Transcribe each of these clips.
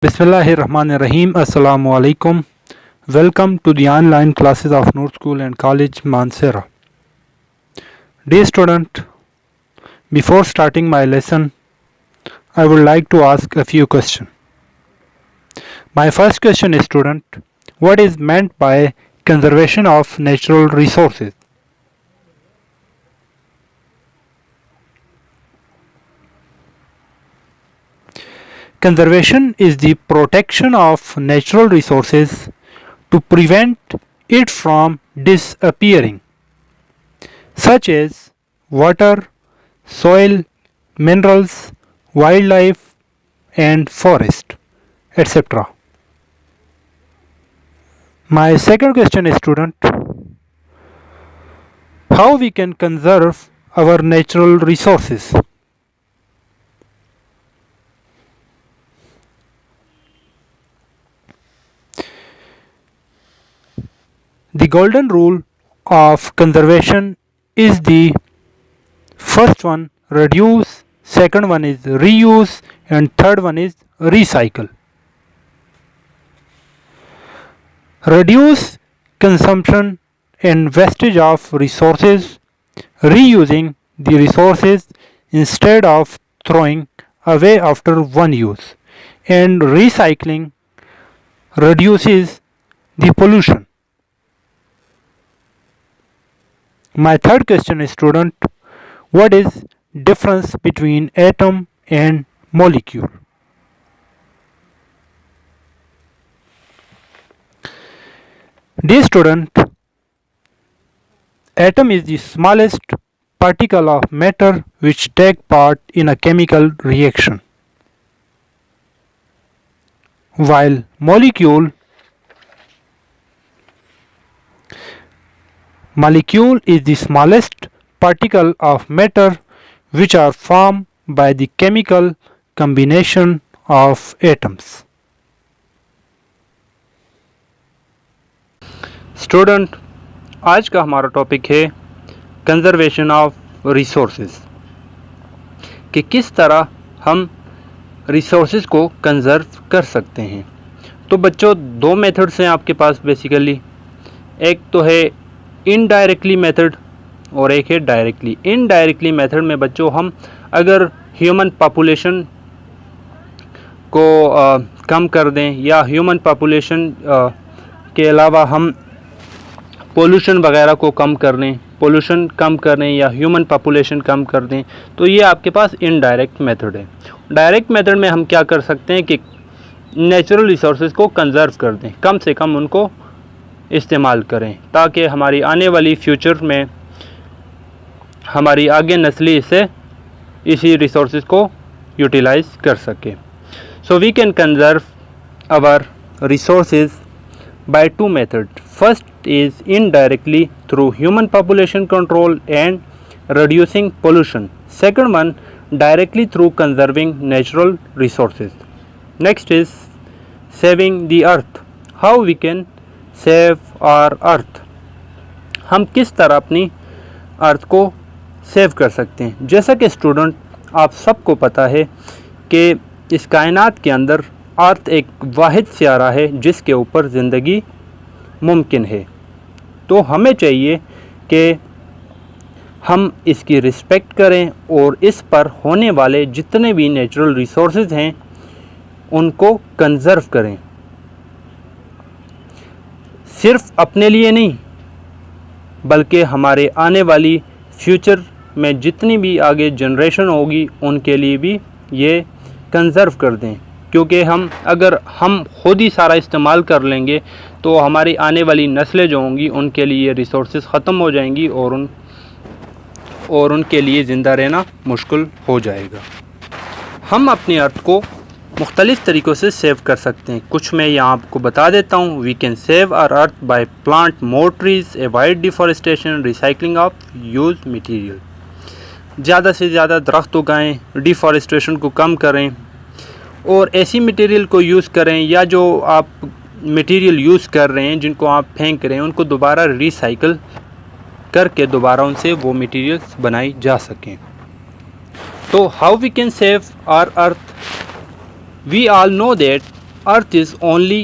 Bismillahirrahmanirrahim. Assalamu alaikum. Welcome to the online classes of Noor School and College Mansehra. Dear student, before starting my lesson, I would like to ask a few questions. My first question is, student, what is meant by conservation of natural resources? Conservation is the protection of natural resources to prevent it from disappearing, such as water, soil, minerals, wildlife, and forest, etc. My second question is, student, how we can conserve our natural resources? The golden rule of conservation is the first one reduce, second one is reuse, and third one is recycle. Reduce consumption and wastage of resources, reusing the resources instead of throwing away after one use, and recycling reduces the pollution. My third question is, student, what is difference between atom and molecule? Dear student, atom is the smallest particle of matter which take part in a chemical reaction, while molecule is the smallest particle of matter which are formed by the chemical combination of atoms. Student, आज का हमारा topic है conservation of resources, कि किस तरह हम resources को conserve कर सकते हैं। तो बच्चों, दो मेथड्स हैं आपके पास बेसिकली। एक तो है इनडायरेक्टली मेथड और एक है डायरेक्टली। इनडायरेक्टली मेथड में बच्चों हम अगर ह्यूमन पॉपुलेशन को कम कर दें या ह्यूमन पॉपुलेशन के अलावा हम पोल्यूशन वगैरह को कम कर दें या ह्यूमन पॉपुलेशन कम कर दें, तो ये आपके पास इनडायरेक्ट मेथड है। डायरेक्ट मेथड में हम क्या कर सकते हैं कि नेचुरल रिसोर्सेज को कंजर्व कर दें, कम से कम उनको इस्तेमाल करें, ताकि हमारी आने वाली फ्यूचर में हमारी आगे नस्ली इसी रिसोर्सेज को यूटिलाइज कर सके। So we can conserve our resources by two methods. First is indirectly through human population control and reducing pollution. Second one directly through conserving natural resources. Next is saving the earth. How we can save our earth? हम किस तरह अपनी अर्थ को save कर सकते हैं। जैसा कि स्टूडेंट आप सबको पता है कि इस कायनात के अंदर अर्थ एक वाहिद सियारा है जिसके ऊपर ज़िंदगी मुमकिन है। तो हमें चाहिए कि हम इसकी रिस्पेक्ट करें और इस पर होने वाले जितने भी नेचुरल रिसोर्सेज हैं उनको कंजर्व करें, सिर्फ अपने लिए नहीं बल्कि हमारे आने वाली फ्यूचर में जितनी भी आगे जनरेशन होगी उनके लिए भी ये कंजर्व कर दें। क्योंकि अगर हम खुद ही सारा इस्तेमाल कर लेंगे तो हमारी आने वाली नस्लें जो होंगी उनके लिए ये रिसोर्सेज ख़त्म हो जाएंगी और उनके लिए ज़िंदा रहना मुश्किल हो जाएगा। हम अपनी अर्थ को मुख्तलिफ़ तरीक़ों से सेव कर सकते हैं। कुछ मैं यहाँ आपको बता देता हूँ। We can save our earth by plant more trees, avoid deforestation, recycling of use material. ज़्यादा से ज़्यादा दरख्त उगाएँ, डिफॉरेस्टेशन को कम करें और ऐसी मटेरियल को यूज़ करें या जो आप मटेरियल यूज़ कर रहे हैं जिनको आप फेंक रहे हैं उनको दोबारा रिसाइकल करके दोबारा उनसे वो मटेरियल्स बनाई जा सकें। तो how we can save our earth? We all know that Earth is only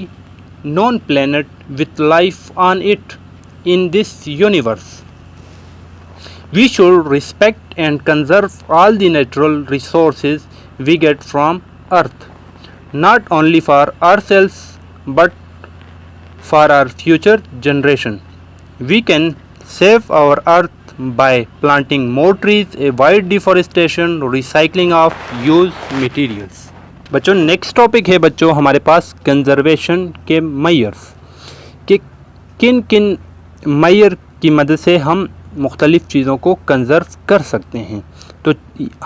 known planet with life on it in this universe. We should respect and conserve all the natural resources we get from Earth, not only for ourselves but for our future generation. We can save our Earth by planting more trees, avoid deforestation, recycling of used materials. बच्चों next topic है बच्चों हमारे पास conservation के Myers कि किन किन mayor की मदद से हम मुख्तलिफ़ चीज़ों को कंजर्व कर सकते हैं। तो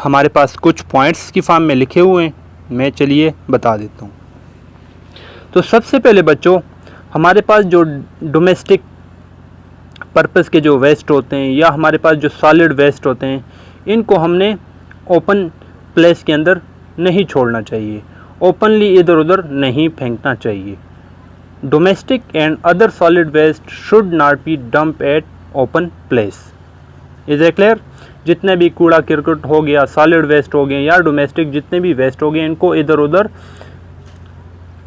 हमारे पास कुछ पॉइंट्स की फॉर्म में लिखे हुए हैं, मैं चलिए बता देता हूँ। तो सबसे पहले बच्चों हमारे पास जो डोमेस्टिक पर्पस के जो वेस्ट होते हैं या हमारे पास जो सॉलिड वेस्ट होते हैं, इनको हमने ओपन प्लेस के अंदर नहीं छोड़ना चाहिए, ओपनली इधर उधर नहीं फेंकना चाहिए। Domestic and other solid waste should not be dump at open place. Is a clear? जितने भी कूड़ा करकट हो गया, सॉलिड वेस्ट हो गए या डोमेस्टिक जितने भी वेस्ट हो गए, इनको इधर उधर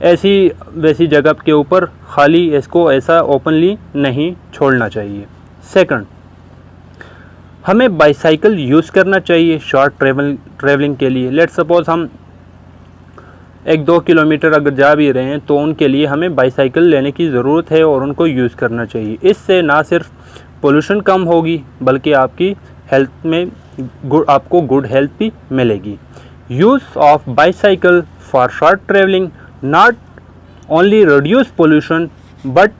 ऐसी वैसी जगह के ऊपर खाली इसको ऐसा ओपनली नहीं छोड़ना चाहिए। सेकंड, हमें बाईसाइकिल यूज़ करना चाहिए शॉर्ट ट्रैवलिंग के लिए। लेट्स सपोज हम 1-2 किलोमीटर अगर जा भी रहे हैं तो उनके लिए हमें बाईसाइकिल लेने की ज़रूरत है और उनको यूज़ करना चाहिए। इससे ना सिर्फ पोल्यूशन कम होगी बल्कि आपकी हेल्थ में आपको गुड हेल्थ भी मिलेगी। Use of bicycle for short travelling not only reduce pollution but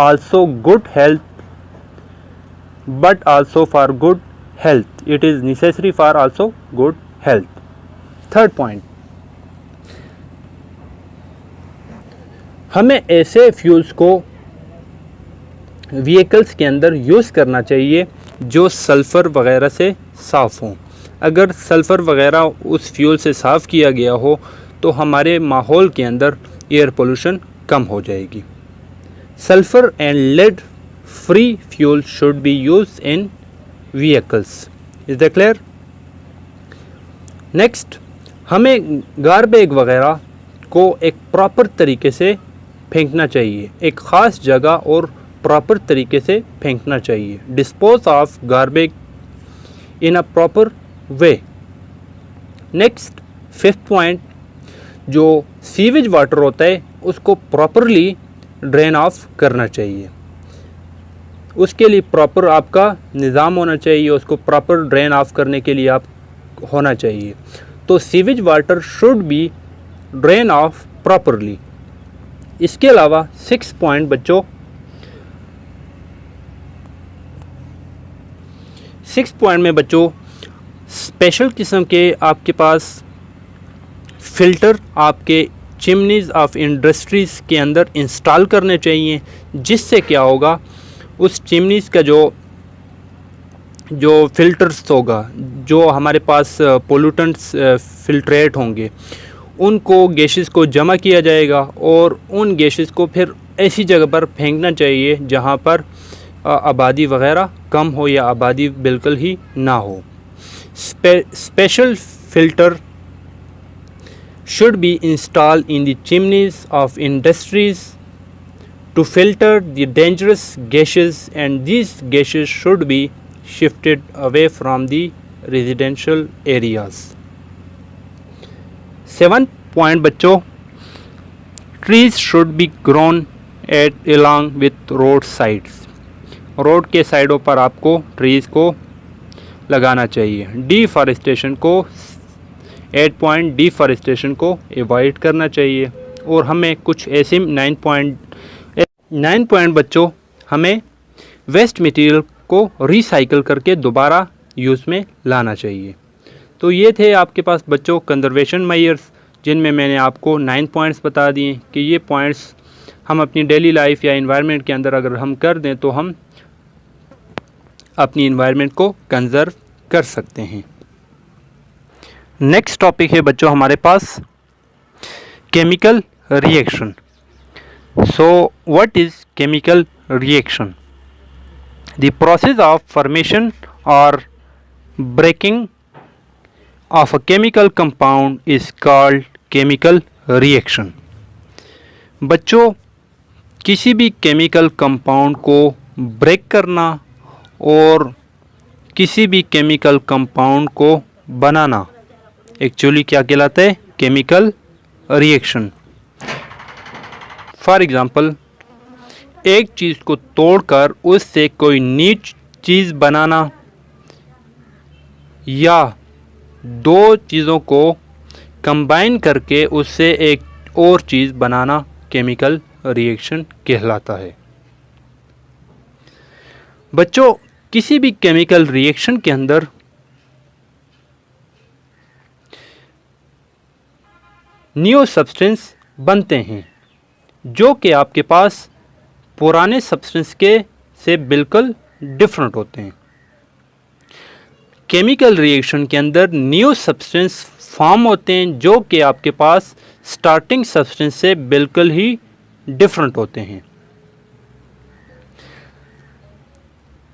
also for good health. It is necessary for also good health. Third point, हमें ऐसे फ्यूल्स को व्हीकल्स के अंदर यूज़ करना चाहिए जो सल्फ़र वगैरह से साफ़ हों। अगर सल्फ़र वगैरह उस फ्यूल से साफ़ किया गया हो तो हमारे माहौल के अंदर एयर पोल्यूशन कम हो जाएगी। Sulphur and lead free fuel should be used in vehicles. Is that clear? Next, हमें गार्बेज वगैरह को एक प्रॉपर तरीके से फेंकना चाहिए, एक ख़ास जगह और प्रॉपर तरीके से फेंकना चाहिए। Dispose of garbage in a proper way. Next, fifth point, जो सीवेज वाटर होता है उसको प्रॉपरली ड्रेन ऑफ करना चाहिए। उसके लिए प्रॉपर आपका निज़ाम होना चाहिए, उसको प्रॉपर ड्रेन ऑफ करने के लिए आप होना चाहिए। तो sewage water should be drain of properly. इसके अलावा 6 पॉइंट बच्चों, 6 पॉइंट में बच्चों स्पेशल किस्म के आपके पास फ़िल्टर आपके चिमनीज़ ऑफ इंडस्ट्रीज़ के अंदर इंस्टॉल करने चाहिए, जिससे क्या होगा उस चिमनीज़ का जो फ़िल्टर्स होगा, जो हमारे पास पोल्यूटेंट्स फ़िल्ट्रेट होंगे, उनको गैसेस को जमा किया जाएगा और उन गैसेस को फिर ऐसी जगह पर फेंकना चाहिए जहां पर आबादी वगैरह कम हो या आबादी बिल्कुल ही ना हो। Special filter should be installed in the chimneys of industries to filter the dangerous gases, and these gases should be shifted away from the residential areas. 7th point बच्चों, trees should be grown along with road sides. Road के साइडों पर आपको trees को लगाना चाहिए। Deforestation को 8 point, deforestation को एवॉइड करना चाहिए। और हमें कुछ ऐसे 9 पॉइंट बच्चों, हमें वेस्ट मटेरियल को रिसाइकिल करके दोबारा यूज़ में लाना चाहिए। तो ये थे आपके पास बच्चों कंजर्वेशन मेजर्स, जिनमें मैंने आपको 9 पॉइंट्स बता दिए कि ये पॉइंट्स हम अपनी डेली लाइफ या इन्वायरमेंट के अंदर अगर हम कर दें तो हम अपनी इन्वायरमेंट को कंजर्व कर सकते हैं। नेक्स्ट टॉपिक है बच्चों हमारे पास chemical reaction. So what is chemical reaction? The process of formation और breaking of a chemical compound is called chemical reaction. बच्चों, किसी भी केमिकल कंपाउंड को ब्रेक करना और किसी भी केमिकल कंपाउंड को बनाना एक्चुअली क्या कहलाता है? Chemical reaction. फॉर एग्जांपल, एक चीज़ को तोड़कर उससे कोई नई चीज़ बनाना या दो चीज़ों को कंबाइन करके उससे एक और चीज़ बनाना केमिकल रिएक्शन कहलाता है। बच्चों, किसी भी केमिकल रिएक्शन के अंदर न्यू सब्सटेंस बनते हैं जो कि आपके पास पुराने सब्सटेंस के से बिल्कुल डिफरेंट होते हैं। केमिकल रिएक्शन के अंदर न्यू सब्सटेंस फॉर्म होते हैं जो कि आपके पास स्टार्टिंग सब्सटेंस से बिल्कुल ही डिफरेंट होते हैं।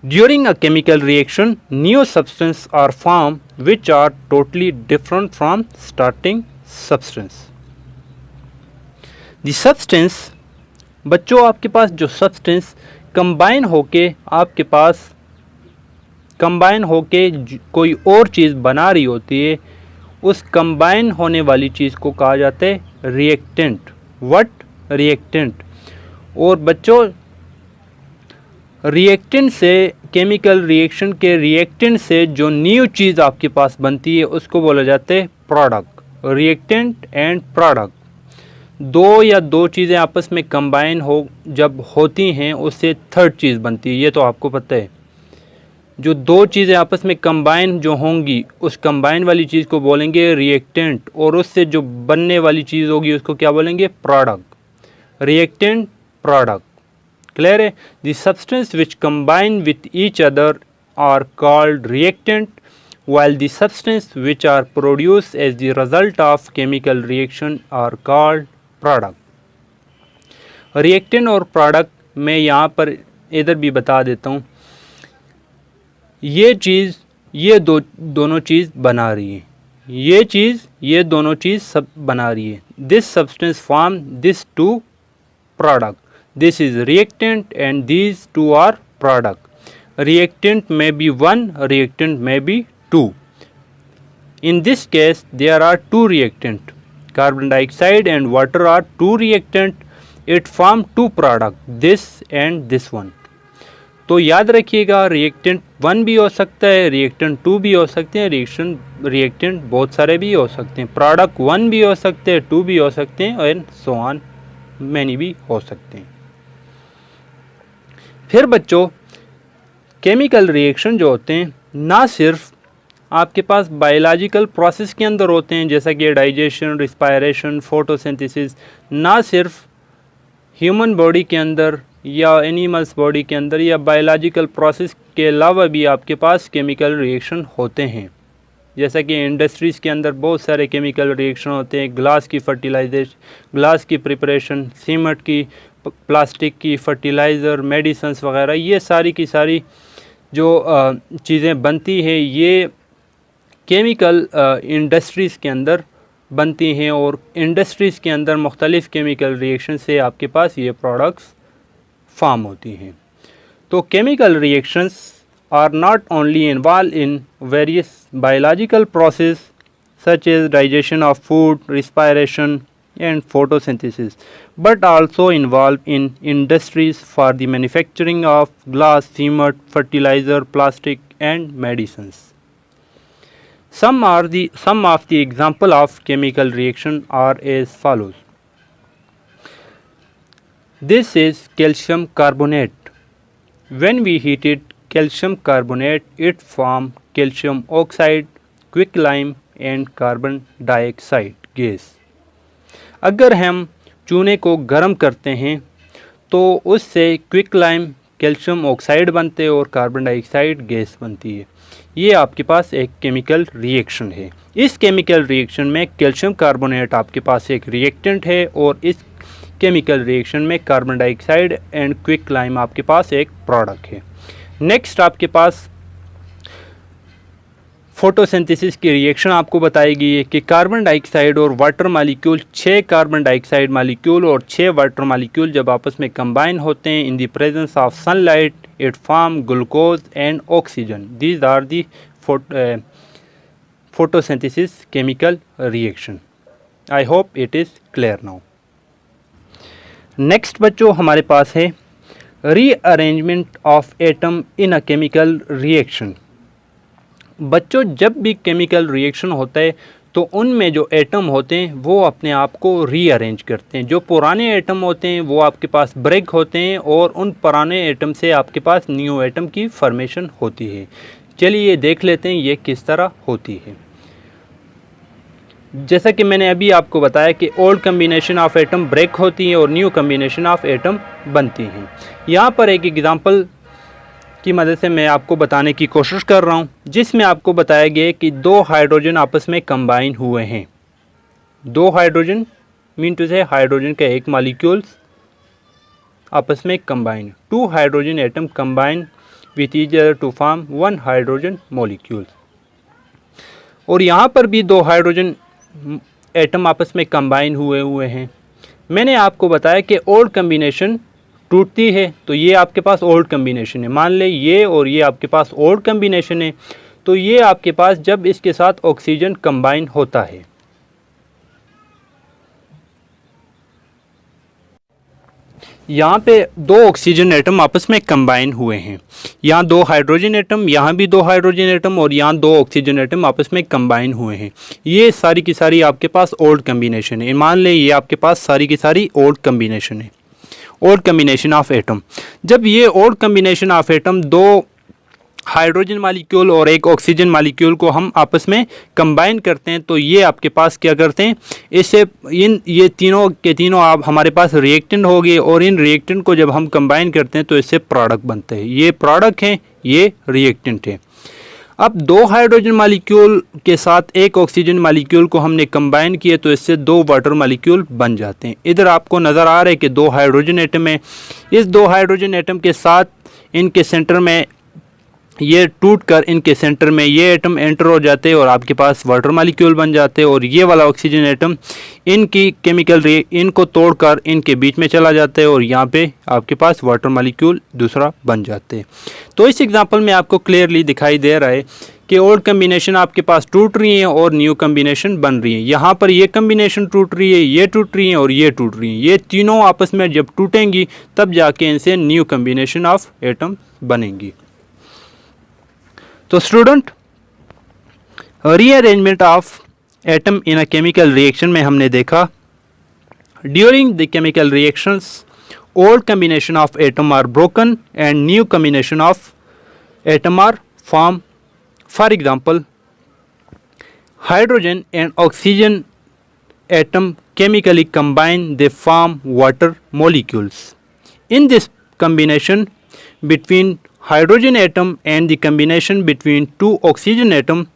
During a chemical reaction, new substance are form which are totally different from starting substance. The substance, बच्चों आपके पास जो सब्सटेंस कंबाइन होके कोई और चीज़ बना रही होती है, उस कंबाइन होने वाली चीज़ को कहा जाता है रिएक्टेंट। व्हाट? रिएक्टेंट। और बच्चों, रिएक्टेंट से, केमिकल रिएक्शन के रिएक्टेंट से जो न्यू चीज़ आपके पास बनती है उसको बोला जाता है प्रोडक्ट। रिएक्टेंट एंड प्रोडक्ट, दो चीज़ें आपस में कंबाइन जब होती हैं उससे थर्ड चीज़ बनती है, ये तो आपको पता है। जो दो चीज़ें आपस में कंबाइन जो होंगी उस कंबाइन वाली चीज़ को बोलेंगे रिएक्टेंट, और उससे जो बनने वाली चीज़ होगी उसको क्या बोलेंगे? प्रोडक्ट। Reactant, product. क्लियर है? The substance which combine with each other are called reactant, while the substance which are produced as the result of chemical reaction are called product. Reactant और प्रोडक्ट मैं यहाँ पर इधर भी बता देता हूँ। ये दोनों चीज़ बना रही है, ये दोनों चीज़ सब बना रही है। This substance form this two product, this is reactant and these two are product. Reactant may be one, reactant may be two. In this case, there are two reactant. Carbon dioxide and water are two reactant. It form two product, this and this one. तो याद रखिएगा, reactant one भी हो सकता है, reactant to भी हो सकते हैं, रिएक्टेंट बहुत सारे भी हो सकते हैं। प्रोडक्ट वन भी हो सकते हैं, टू भी हो सकते हैं, और सो ऑन मैनी भी हो सकते हैं। फिर बच्चों, केमिकल रिएक्शन जो होते हैं ना सिर्फ आपके पास बायोलॉजिकल प्रोसेस के अंदर होते हैं जैसा कि डाइजेशन, रिस्पायरेशन, फोटोसिंथेसिस, ना सिर्फ ह्यूमन बॉडी के अंदर या एनिमल्स बॉडी के अंदर या बायोलॉजिकल प्रोसेस के अलावा भी आपके पास केमिकल रिएक्शन होते हैं। जैसा कि इंडस्ट्रीज़ के अंदर बहुत सारे केमिकल रिएक्शन होते हैं, ग्लास की फर्टिलाइजेशन, ग्लास की प्रिपरेशन, सीमेंट की, प्लास्टिक की, फर्टिलाइज़र, मेडिसिन्स वगैरह, ये सारी की सारी जो चीज़ें बनती हैं ये केमिकल इंडस्ट्रीज़ के अंदर बनती हैं, और इंडस्ट्रीज़ के अंदर मुख्तलिफ़ केमिकल रिएक्शन से आपके पास ये प्रोडक्ट्स फॉर्म होती हैं। तो chemical reactions are not only involve in various biological process such as digestion of food, respiration and photosynthesis, but also involved in industries for the manufacturing of glass, cement, fertilizer, plastic and medicines. Some of the example of chemical reaction are as follows. This is calcium carbonate. When we heated calcium carbonate, it formed calcium oxide, quicklime and carbon dioxide gas. अगर हम चूने को गर्म करते हैं तो उससे quicklime, calcium oxide बनते हैं और कार्बन डाइऑक्साइड गैस बनती है। ये आपके पास एक केमिकल रिएक्शन है। इस केमिकल रिएक्शन में कैल्शियम कार्बोनेट आपके पास एक रिएक्टेंट है और इस केमिकल रिएक्शन में कार्बन डाइऑक्साइड एंड क्विकलाइम आपके पास एक प्रोडक्ट है। नेक्स्ट आपके पास फोटोसिंथेसिस की रिएक्शन आपको बताई गई है कि कार्बन डाइऑक्साइड और water molecule 6 carbon dioxide molecule और 6 वाटर मालिक्यूल जब आपस में कंबाइन होते हैं in the presence of sunlight it form glucose and oxygen. These are the photosynthesis chemical reaction. I hope it is clear now. Next बच्चों हमारे पास है rearrangement of atom in a chemical reaction. बच्चों जब भी chemical reaction होता है तो उनमें जो एटम होते हैं वो अपने आप को रीअरेंज करते हैं। जो पुराने एटम होते हैं वो आपके पास ब्रेक होते हैं और उन पुराने एटम से आपके पास न्यू एटम की फॉर्मेशन होती है। चलिए ये देख लेते हैं ये किस तरह होती है। जैसा कि मैंने अभी आपको बताया कि old combination of atom break होती है और न्यू कम्बिनेशन ऑफ एटम बनती हैं। यहाँ पर एक एग्जांपल की मदद से मैं आपको बताने की कोशिश कर रहा हूँ जिसमें आपको बताया गया कि 2 हाइड्रोजन आपस में कंबाइन हुए हैं। 2 हाइड्रोजन मीन टू से हाइड्रोजन का एक मॉलिक्यूल्स आपस में combine. 2 hydrogen atom combine with each other to form 1 hydrogen molecule. और यहाँ पर भी 2 हाइड्रोजन एटम आपस में कंबाइन हुए हैं। मैंने आपको बताया कि ओल्ड कम्बिनेशन टूटती है तो ये आपके पास ओल्ड कम्बिनेशन है। मान ले ये और ये आपके पास ओल्ड कम्बिनेशन है तो ये आपके पास जब इसके साथ ऑक्सीजन कंबाइन होता है यहाँ पे 2 ऑक्सीजन एटम आपस में कंबाइन हुए हैं। यहाँ 2 हाइड्रोजन एटम, यहाँ भी 2 हाइड्रोजन एटम और यहाँ 2 ऑक्सीजन एटम आपस में कंबाइन हुए हैं। ये सारी की सारी आपके पास ओल्ड कम्बिनेशन है। मान लें ये आपके पास सारी की सारी ओल्ड कम्बिनेशन है, ओल्ड कम्बिनेशन ऑफ एटम। जब ये old combination of atom 2 hydrogen molecule और एक ऑक्सीजन मालिक्यूल को हम आपस में कंबाइन करते हैं तो ये आपके पास क्या करते हैं, इससे ये तीनों के तीनों आप हमारे पास रिएक्टेंट हो गए और इन रिएक्टेंट को जब हम कंबाइन करते हैं तो इससे प्रोडक्ट बनते हैं। ये प्रोडक्ट हैं, ये रिएक्टेंट है। अब 2 हाइड्रोजन मालिक्यूल के साथ एक ऑक्सीजन मालिक्यूल को हमने कंबाइन किए तो इससे 2 वाटर मालिक्यूल बन जाते हैं। इधर आपको नज़र आ रहा है कि 2 हाइड्रोजन एटम है। इस 2 हाइड्रोजन एटम के साथ इनके सेंटर में ये टूट कर इनके सेंटर में ये एटम एंटर हो जाते हैं और आपके पास वाटर मालिक्यूल बन जाते हैं और ये वाला ऑक्सीजन एटम इनकी केमिकल इनको तोड़कर इनके बीच में चला जाता है और यहाँ पे आपके पास वाटर मालिक्यूल दूसरा बन जाते हैं। तो इस एग्जांपल में आपको क्लियरली दिखाई दे रहा है कि ओल्ड कम्बिनेशन आपके पास टूट रही है और न्यू कम्बिनेशन बन रही है। यहाँ पर ये कम्बिनेशन टूट रही है, ये टूट रही है और ये टूट रही है। ये तीनों आपस में जब टूटेंगी तब जाके इनसे न्यू कम्बिनेशन ऑफ एटम बनेंगी। तो student, rearrangement of atom in a chemical reaction में हमने देखा during the chemical reactions old combination of atom are broken and new combination of atom are form. For example, hydrogen and oxygen atom chemically combine, they form water molecules. In this combination between hydrogen atom and the combination between 2 oxygen atom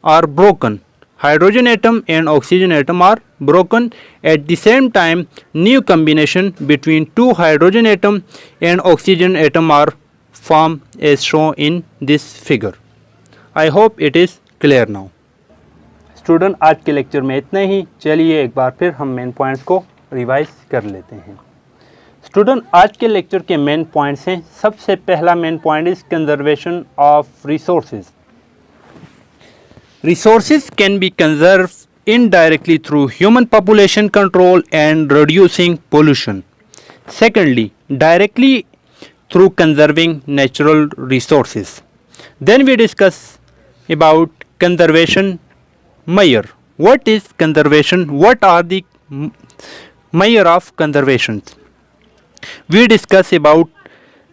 are broken. Hydrogen atom and oxygen atom are broken. At the same time, new combination between 2 hydrogen atom and oxygen atom are formed as shown in this figure. I hope it is clear now. Student, आज के lecture में इतना ही। चलिए एक बार फिर हम main points को revise कर लेते हैं। स्टूडेंट, आज के लेक्चर के मेन पॉइंट्स हैं। सबसे पहला main point is conservation of resources. Resources can be conserve indirectly through human population control and reducing pollution. Secondly, directly through conserving natural resources. Then we discuss about conservation measure. What is conservation? What are the measure of conservation? We discuss about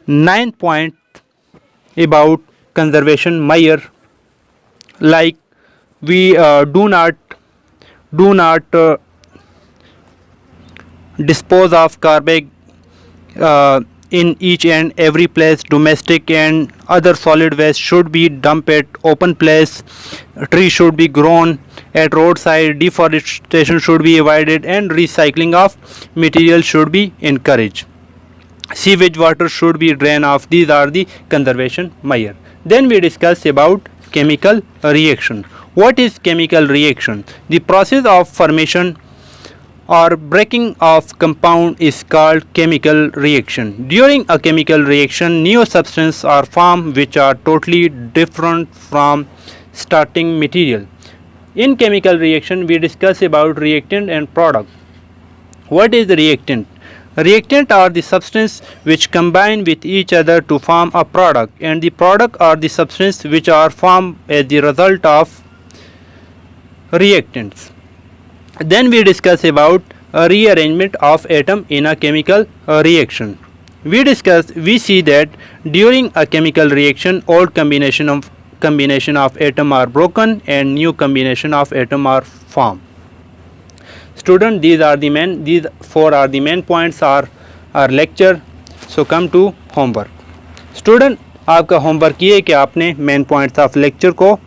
9 point about conservation measure, like we do not dispose of garbage in each and every place. Domestic and other solid waste should be dumped at open place. Trees should be grown at roadside. Deforestation should be avoided and recycling of material should be encouraged. Sewage water should be drained off. These are the conservation measures. Then we discuss about chemical reaction. What is chemical reaction? The process of formation or breaking of compound is called chemical reaction. During a chemical reaction, new substances are formed which are totally different from starting material. In chemical reaction, we discuss about reactant and product. What is the reactant? Reactant are the substances which combine with each other to form a product, and the product are the substances which are formed as the result of reactants. Then we discuss about a rearrangement of atom in a chemical reaction. We see that during a chemical reaction, old combination of atom are broken and new combination of atom are formed. Student, these four are the main points are our lecture. So come to homework. Student, आपका homework ये है कि आपने main points of lecture को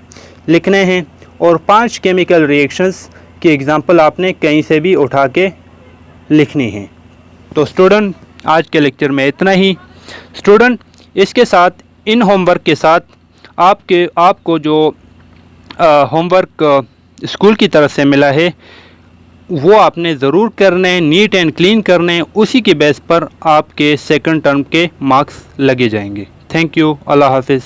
लिखने हैं और 5 chemical reactions की एग्जांपल आपने कहीं से भी उठा के लिखनी है। तो स्टूडेंट, आज के लेक्चर में इतना ही। स्टूडेंट, इसके साथ इन होमवर्क के साथ आपको जो होमवर्क स्कूल की तरफ से मिला है वो आपने ज़रूर करने हैं, नीट एंड क्लीन करने हैं। उसी के बेस पर आपके सेकंड टर्म के मार्क्स लगे जाएंगे। Thank you. अल्लाह हाफिज़।